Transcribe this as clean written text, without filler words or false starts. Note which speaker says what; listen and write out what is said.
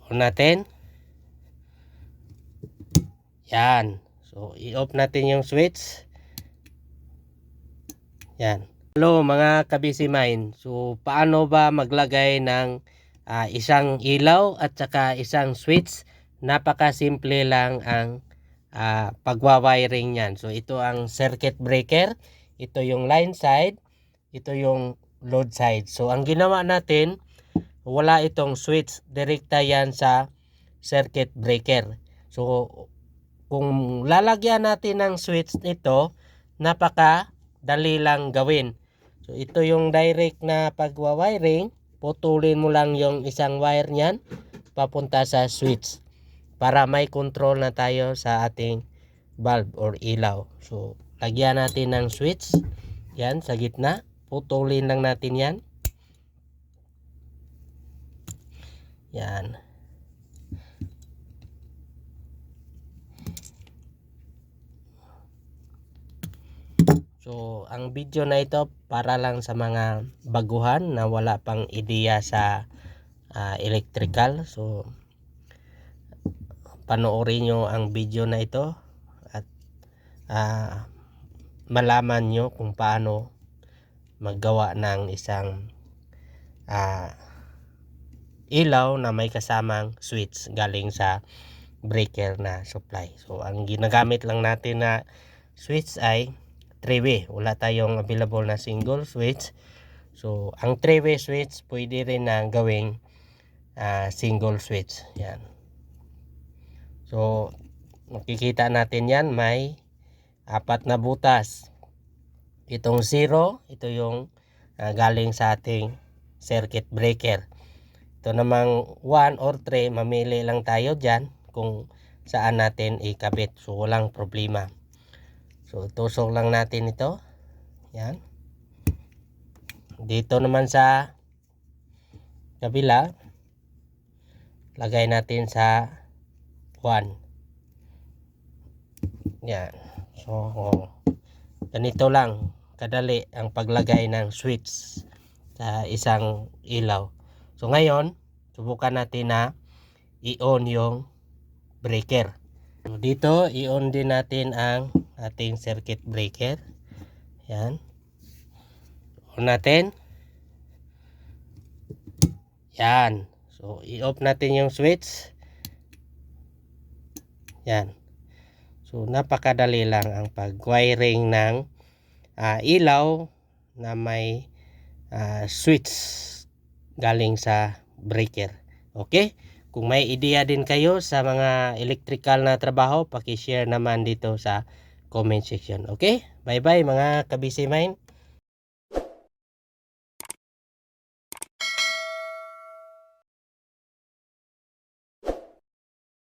Speaker 1: On natin. Yan. So, i-off natin yung switch. Yan. Hello mga kabisi mine. So, paano ba maglagay ng isang ilaw at saka isang switch? Napaka-simple lang ang pagwa-wiring yan. So, ito ang circuit breaker. Ito yung line side. Ito yung load side. So, ang ginawa natin, wala itong switch. Direkta yan sa circuit breaker. So, kung lalagyan natin ng switch nito, napaka dali lang gawin. So ito yung direct na pagwa-wiring. Putulin mo lang yung isang wire niyan papunta sa switch para may control na tayo sa ating bulb or ilaw. So lagyan natin ng switch. Yan sa gitna. Putulin lang natin yan. Yan. So, ang video na ito para lang sa mga baguhan na wala pang ideya sa electrical. So, panoorin nyo ang video na ito at malaman nyo kung paano maggawa ng isang ilaw na may kasamang switch galing sa breaker na supply. So, ang ginagamit lang natin na switch ay 3-way. Wala tayong available na single switch. So, ang 3-way switch pwede rin na gawing single switch. Yan. So, makikita natin yan. May 4 na butas. Itong 0, ito yung galing sa ating circuit breaker. Ito namang 1 or 3, mamili lang tayo dyan kung saan natin ikabit. So, walang problema. So, tusok lang natin ito. Yan. Dito naman sa kabila, lagay natin sa 1. Yan. So, ganito lang kadali ang paglagay ng switch sa isang ilaw. So, ngayon, subukan natin na i-on yung breaker. So, dito, i-on din natin ang ating circuit breaker. Yan. On natin. Yan. So, i-off natin yung switch. Yan. So, napakadali lang ang pag-wiring ng ilaw na may switch galing sa breaker. Okay? Kung may ideya din kayo sa mga electrical na trabaho, paki-share naman dito sa comment section. Okay? Bye-bye mga kabisi mine.